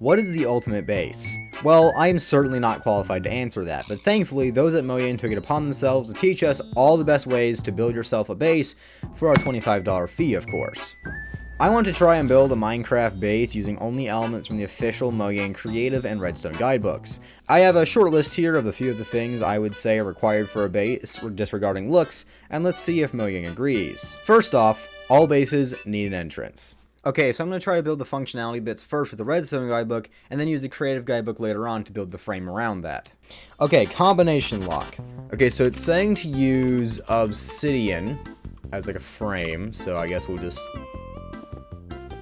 What is the ultimate base? Well, I am certainly not qualified to answer that, but thankfully, those at Mojang took it upon themselves to teach us all the best ways to build yourself a base for our $25 fee, of course. I want to try and build a Minecraft base using only elements from the official Mojang Creative and Redstone guidebooks. I have a short list here of a few of the things I would say are required for a base, disregarding looks, and let's see if Mojang agrees. First off, all bases need an entrance. Okay, so I'm going to try to build the functionality bits first with the Redstone guidebook, and then use the Creative guidebook later on to build the frame around that. Okay, combination lock. Okay, so it's saying to use obsidian as like a frame, so I guess we'll just...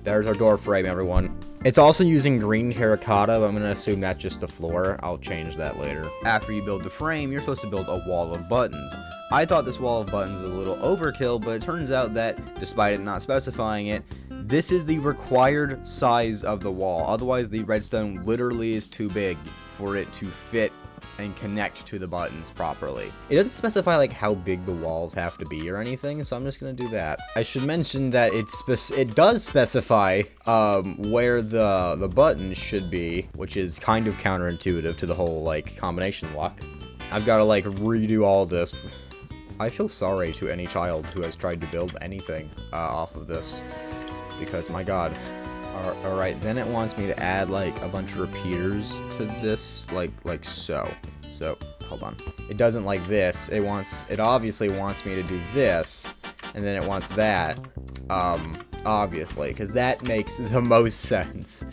There's our door frame, everyone. It's also using green terracotta, but I'm going to assume that's just the floor. I'll change that later. After you build the frame, you're supposed to build a wall of buttons. I thought this wall of buttons was a little overkill, but it turns out that, despite it not specifying it, this is the required size of the wall. Otherwise, the redstone literally is too big for it to fit and connect to the buttons properly. It doesn't specify like how big the walls have to be or anything, so I'm just gonna do that. I should mention that it does specify where the buttons should be, which is kind of counterintuitive to the whole like combination lock. I've got to like redo all this. I feel sorry to any child who has tried to build anything off of this, because my god. Alright, then it wants me to add like a bunch of repeaters to this, like so. So, hold on. It doesn't like this. It obviously wants me to do this, and then it wants that. Obviously, because that makes the most sense.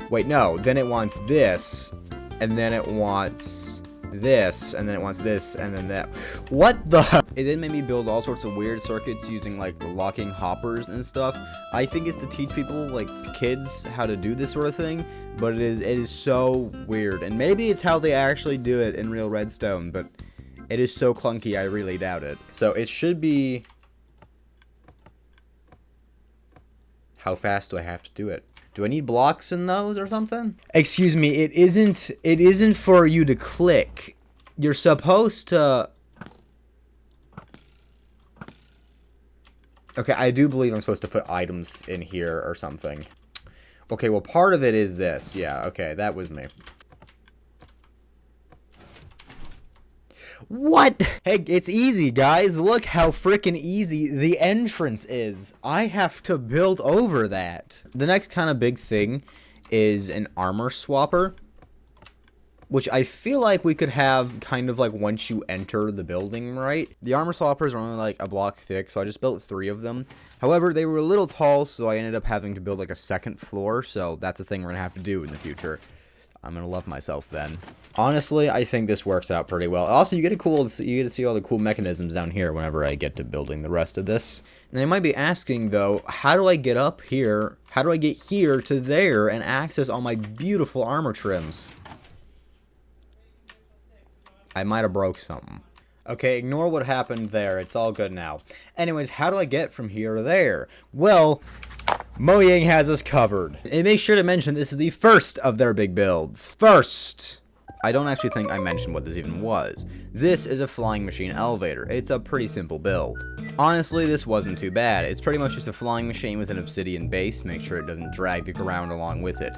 Wait, no, then it wants this, and then it wants this, and then it wants this, and then that. What the? It then made me build all sorts of weird circuits using like locking hoppers and stuff. I think it's to teach people, like kids, how to do this sort of thing, but it is so weird. And maybe it's how they actually do it in real redstone, but it is so clunky, I really doubt it. So it should be... How fast do I have to do it? Do I need blocks in those or something? Excuse me, it isn't for you to click. You're supposed to... Okay, I do believe I'm supposed to put items in here or something. Okay, well, part of it is this. Yeah, okay, that was me. What? Hey, it's easy, guys. Look how freaking easy the entrance is. I have to build over that. The next kind of big thing is an armor swapper, which I feel like we could have kind of like once you enter the building, right? The armor swappers are only like a block thick, so I just built 3 of them. However, they were a little tall, so I ended up having to build like a second floor, so that's a thing we're gonna have to do in the future. I'm gonna love myself then. Honestly, I think this works out pretty well. Also, you get to see all the cool mechanisms down here whenever I get to building the rest of this. And they might be asking though, how do I get up here? How do I get here to there and access all my beautiful armor trims? I might have broke something. Okay, ignore what happened there. It's all good now. Anyways, how do I get from here to there? Well, Mojang has us covered. And make sure to mention this is the first of their big builds. First, I don't actually think I mentioned what this even was. This is a flying machine elevator. It's a pretty simple build. Honestly, this wasn't too bad. It's pretty much just a flying machine with an obsidian base. Make sure it doesn't drag the ground along with it.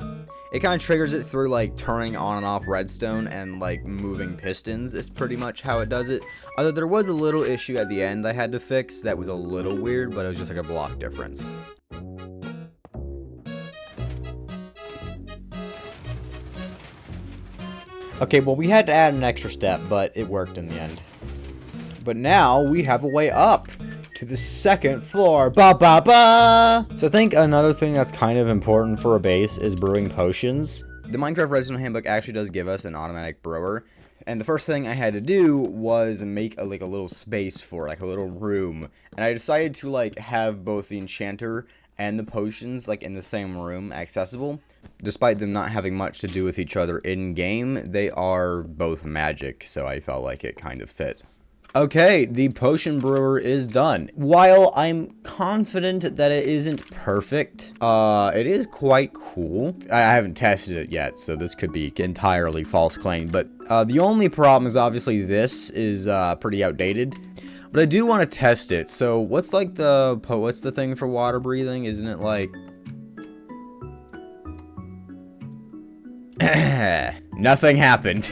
It kind of triggers it through like turning on and off redstone and like moving pistons is pretty much how it does it. Although there was a little issue at the end I had to fix that was a little weird, but it was just like a block difference. Okay, well, we had to add an extra step, but it worked in the end. But now we have a way up to the second floor. Ba ba ba! So I think another thing that's kind of important for a base is brewing potions. The Minecraft Redstone Handbook actually does give us an automatic brewer. And the first thing I had to do was make a little space for like a little room. And I decided to like have both the enchanter and the potions like in the same room accessible. Despite them not having much to do with each other in game, they are both magic, so I felt like it kind of fit. Okay, the potion brewer is done. While I'm confident that it isn't perfect, it is quite cool. I haven't tested it yet, so this could be entirely false claim, but the only problem is obviously this is pretty outdated. But I do want to test it. So what's like what's the thing for water breathing? Isn't it like... Nothing happened.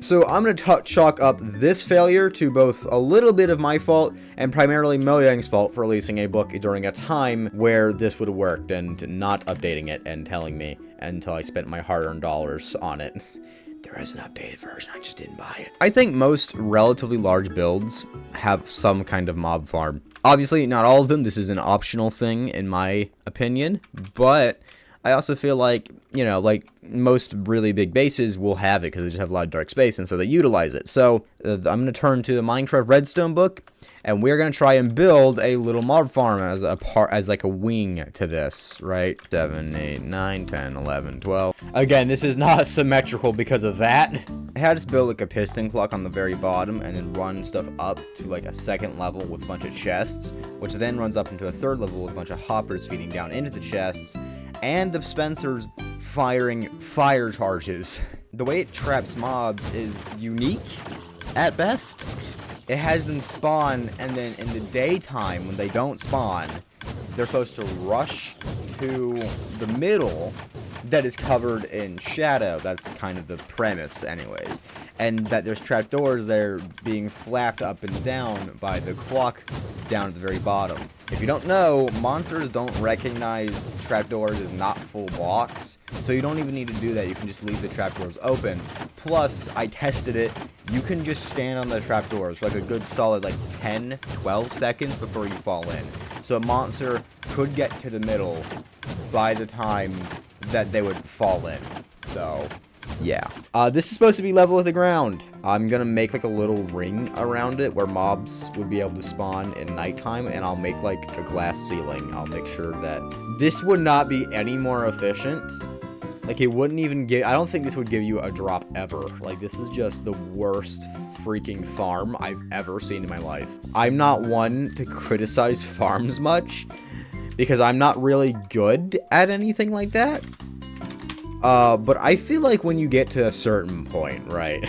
So I'm going to chalk up this failure to both a little bit of my fault and primarily Mojang's fault for releasing a book during a time where this would have worked and not updating it and telling me until I spent my hard-earned dollars on it. There is an updated version, I just didn't buy it. I think most relatively large builds have some kind of mob farm. Obviously, not all of them. This is an optional thing in my opinion, but I also feel like, you know, like most really big bases will have it because they just have a lot of dark space, and so they utilize it. So I'm going to turn to the Minecraft Redstone book, and we're going to try and build a little mob farm as like a wing to this, right? 7, 8, 9, 10, 11, 12. Again, this is not symmetrical because of that. I had to build like a piston clock on the very bottom and then run stuff up to like a second level with a bunch of chests, which then runs up into a third level with a bunch of hoppers feeding down into the chests, and dispensers firing fire charges. The way it traps mobs is unique at best. It has them spawn, and then in the daytime, when they don't spawn, they're supposed to rush to the middle that is covered in shadow. That's kind of the premise anyways. And that there's trapdoors there being flapped up and down by the clock down at the very bottom. If you don't know, monsters don't recognize trapdoors as not full blocks, so you don't even need to do that. You can just leave the trapdoors open. Plus, I tested it. You can just stand on the trapdoors for like a good solid like 10, 12 seconds before you fall in. So a monster could get to the middle by the time that they would fall in. So yeah. This is supposed to be level with the ground. I'm gonna make like a little ring around it where mobs would be able to spawn in nighttime, and I'll make like a glass ceiling. I'll make sure that this would not be any more efficient. Like, it wouldn't even give, I don't think this would give you a drop ever. Like, this is just the worst freaking farm I've ever seen in my life. I'm not one to criticize farms much, because I'm not really good at anything like that. But I feel like when you get to a certain point, right?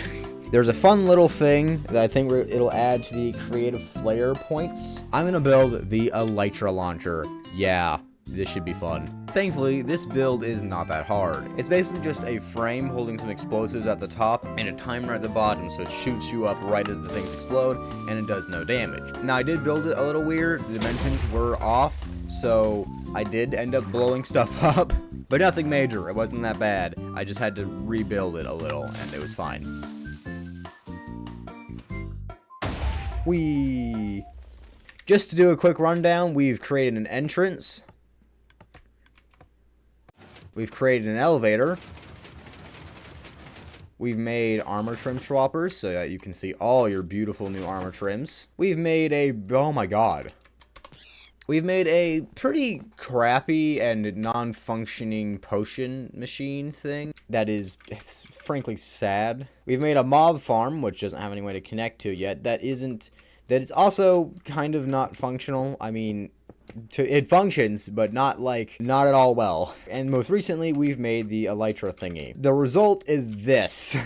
There's a fun little thing that I think it'll add to the creative flair points. I'm gonna build the Elytra Launcher. Yeah, this should be fun. Thankfully, this build is not that hard. It's basically just a frame holding some explosives at the top and a timer at the bottom, so it shoots you up right as the things explode, and it does no damage. Now, I did build it a little weird. The dimensions were off, so I did end up blowing stuff up, but nothing major. It wasn't that bad. I just had to rebuild it a little, and it was fine. Just to do a quick rundown, we've created an entrance. We've created an elevator. We've made armor trim swappers so that you can see all your beautiful new armor trims. We've made a, oh my god. We've made a pretty crappy and non-functioning potion machine thing that is, it's frankly sad. We've made a mob farm, which doesn't have any way to connect to yet. That is also kind of not functional. I mean, it functions, but not at all well. And most recently, we've made the Elytra thingy. The result is this,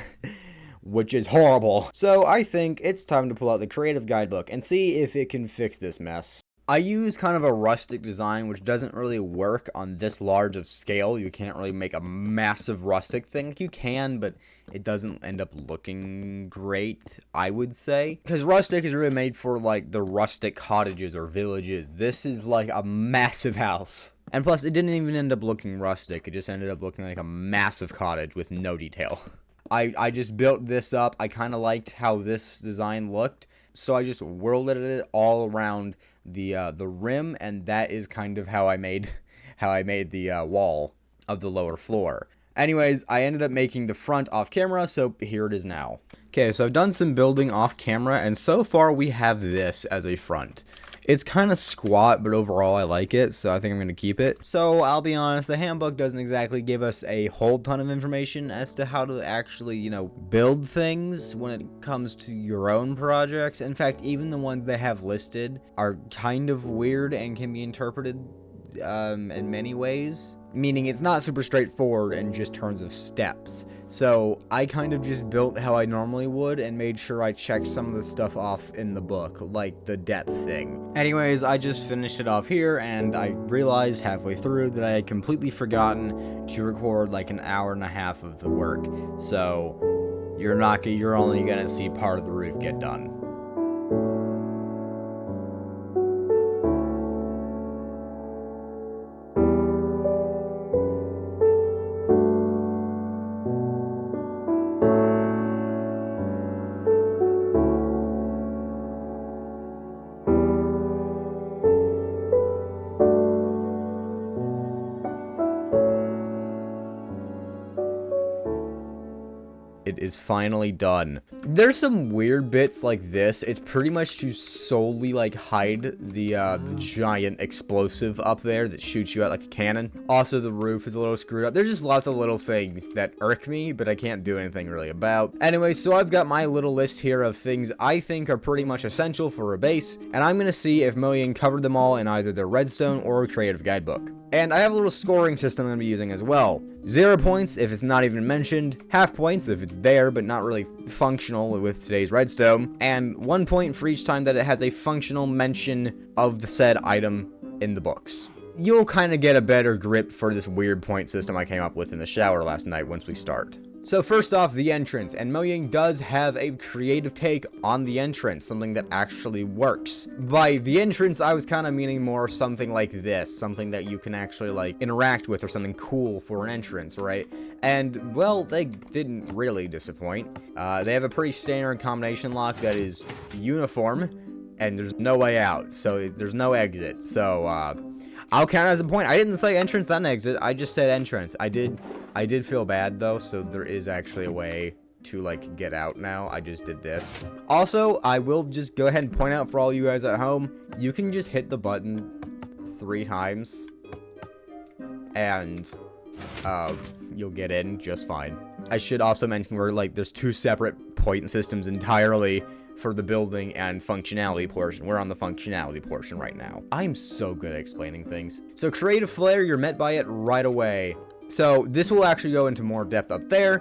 which is horrible. So I think it's time to pull out the creative guidebook and see if it can fix this mess. I use kind of a rustic design, which doesn't really work on this large of scale. You can't really make a massive rustic thing. You can, but it doesn't end up looking great, I would say. Because rustic is really made for, like, the rustic cottages or villages. This is, like, a massive house. And plus, it didn't even end up looking rustic. It just ended up looking like a massive cottage with no detail. I just built this up. I kind of liked how this design looked. So I just whirled it all around the rim, and that is kind of how I made the wall of the lower floor. Anyways, I ended up making the front off camera, so here it is now. Okay, so I've done some building off camera, and so far we have this as a front. It's kind of squat, but overall I like it, so I think I'm going to keep it. So I'll be honest, the handbook doesn't exactly give us a whole ton of information as to how to actually, you know, build things when it comes to your own projects. In fact, even the ones they have listed are kind of weird and can be interpreted in many ways. meaning it's not super straightforward in just terms of steps. So I kind of just built how I normally would and made sure I checked some of the stuff off in the book, like the depth thing. Anyways, I just finished it off here, and I realized halfway through that I had completely forgotten to record like an hour and a half of the work. So you're only gonna see part of the roof get done. It is finally done. There's some weird bits like this. It's pretty much to solely like hide the giant explosive up there that shoots you out like a cannon. Also, the roof is a little screwed up. There's just lots of little things that irk me, but I can't do anything really about. Anyway, so I've got my little list here of things I think are pretty much essential for a base, and I'm gonna see if Mojang covered them all in either their redstone or creative guidebook. And I have a little scoring system I'm going to be using as well. 0 points if it's not even mentioned, half points if it's there but not really functional with today's redstone, and 1 point for each time that it has a functional mention of the said item in the books. You'll kind of get a better grip for this weird point system I came up with in the shower last night once we start. So first off, the entrance, and Mojang does have a creative take on the entrance, something that actually works. By the entrance, I was kind of meaning more something like this, something that you can actually like interact with or something cool for an entrance, right? And well, they didn't really disappoint. They have a pretty standard combination lock that is uniform, and there's no way out, so there's no exit. So I'll count it as a point. I didn't say entrance then exit, I just said entrance. I did feel bad though, so there is actually a way to like get out now. I just did this. Also, I will just go ahead and point out for all you guys at home, you can just hit the button 3 times and you'll get in just fine. I should also mention there's 2 separate point systems entirely for the building and functionality portion. We're on the functionality portion right now. I'm so good at explaining things. So creative flair, you're met by it right away. So this will actually go into more depth up there,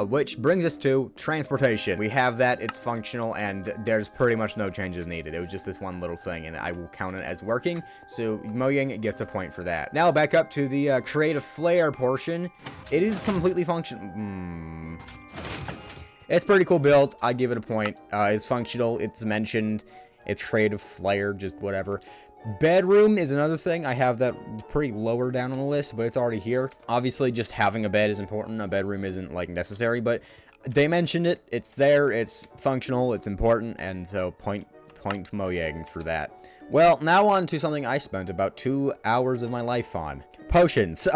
which brings us to transportation. We have that, it's functional, and there's pretty much no changes needed. It was just this one little thing, and I will count it as working, so Mojang gets a point for that. Now back up to the creative flair portion. It is completely functional. It's pretty cool build. I give it a point. It's functional, it's mentioned, it's creative flair, just whatever. Bedroom is another thing. I have that pretty lower down on the list, but it's already here. Obviously, just having a bed is important. A bedroom isn't like necessary, but they mentioned it. It's there. It's functional. It's important, and so point Mojang for that. Well, now on to something I spent about 2 hours of my life on. Potions.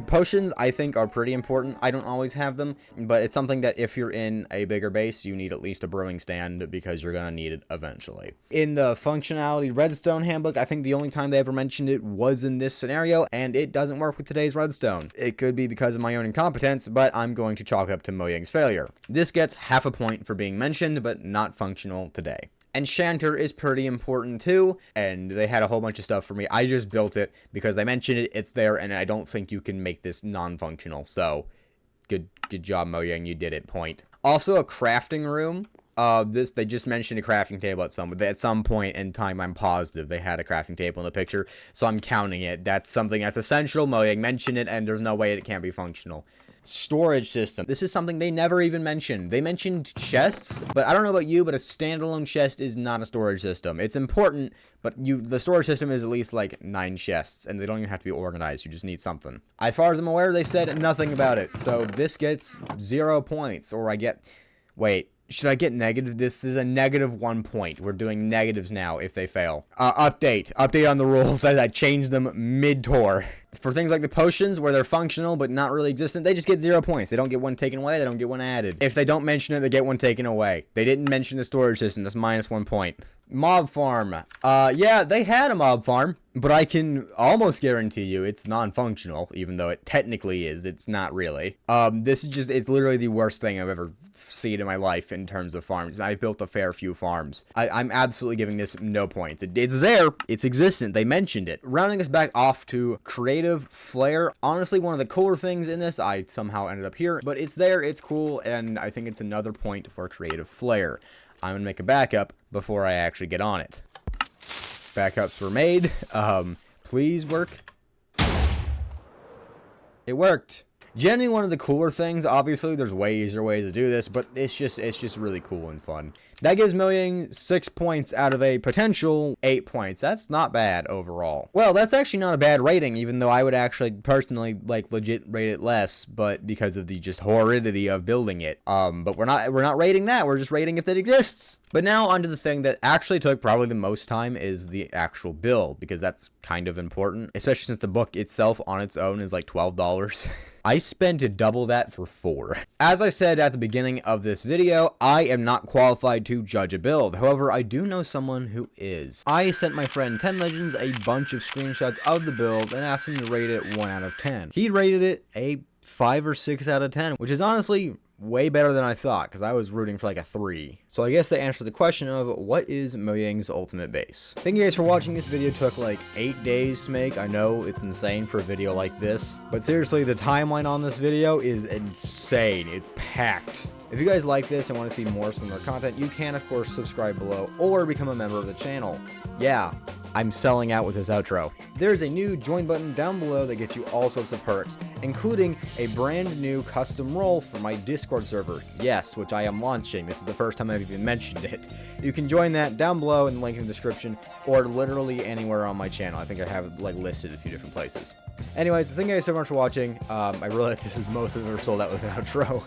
Potions, I think, are pretty important. I don't always have them, but it's something that if you're in a bigger base, you need at least a brewing stand because you're going to need it eventually. In the functionality redstone handbook, I think the only time they ever mentioned it was in this scenario, and it doesn't work with today's redstone. It could be because of my own incompetence, but I'm going to chalk up to Mojang's failure. This gets half a point for being mentioned, but not functional today. Enchanter is pretty important too, and they had a whole bunch of stuff for me. I just built it because they mentioned it, it's there, and I don't think you can make this non-functional, so good job, Mojang, you did it, point. Also, a crafting room. They just mentioned a crafting table at some point in time. I'm positive they had a crafting table in the picture, so I'm counting it. That's something that's essential. Mojang mentioned it, and there's no way it can't be functional. Storage system. This is something they never even mentioned. They mentioned chests, but I don't know about you, but a standalone chest is not a storage system. It's important, but the storage system is at least like 9 chests, and they don't even have to be organized. You just need something. As far as I'm aware, they said nothing about it, so this gets 0 points, or I get... Wait. Should I get negative? This is a -1 point. We're doing negatives now if they fail. Update on the rules as I change them mid-tour. For things like the potions, where they're functional but not really existent, they just get 0 points. They don't get 1 taken away, they don't get 1 added. If they don't mention it, they get 1 taken away. They didn't mention the storage system, that's -1 point. Mob farm. Yeah, they had a mob farm, but I can almost guarantee you it's non-functional, even though it technically is. It's not really. This is just, it's literally the worst thing I've ever seen in my life in terms of farms. I've built a fair few farms. I'm absolutely giving this no points. It's there. It's existent. They mentioned it. Rounding us back off to creative flair. Honestly, one of the cooler things in this, I somehow ended up here, but it's there. It's cool, and I think it's another point for creative flair. I'm gonna make a backup before I actually get on it. Backups were made. Please work. It worked. Generally, one of the cooler things, obviously, there's way easier ways to do this, but it's just really cool and fun. That gives Mojang 6 points out of a potential 8 points. That's not bad overall. Well, that's actually not a bad rating, even though I would actually personally, like, legit rate it less, but because of the just horridity of building it. But we're not rating that, we're just rating if it exists. But now onto the thing that actually took probably the most time is the actual build, because that's kind of important, especially since the book itself on its own is like $12. I spent double that for 4. As I said at the beginning of this video, I am not qualified to judge a build. However, I do know someone who is. I sent my friend 10 Legends a bunch of screenshots of the build and asked him to rate it 1 out of 10. He rated it a 5 or 6 out of 10, which is honestly way better than I thought, because I was rooting for like a 3. So I guess to answer the question of what is Mojang's ultimate base. Thank you guys for watching. This video took like 8 days to make. I know it's insane for a video like this, but seriously, the timeline on this video is insane. It's packed. If you guys like this and want to see more similar content, you can of course subscribe below or become a member of the channel. Yeah, I'm selling out with this outro. There's a new join button down below that gets you all sorts of perks, including a brand new custom role for my Discord server. Yes, which I am launching. This is the first time I've even mentioned it. You can join that down below in the link in the description, or literally anywhere on my channel. I think I have it like listed a few different places. Anyways, thank you guys so much for watching. I realize this is the most I've ever sold out with an outro.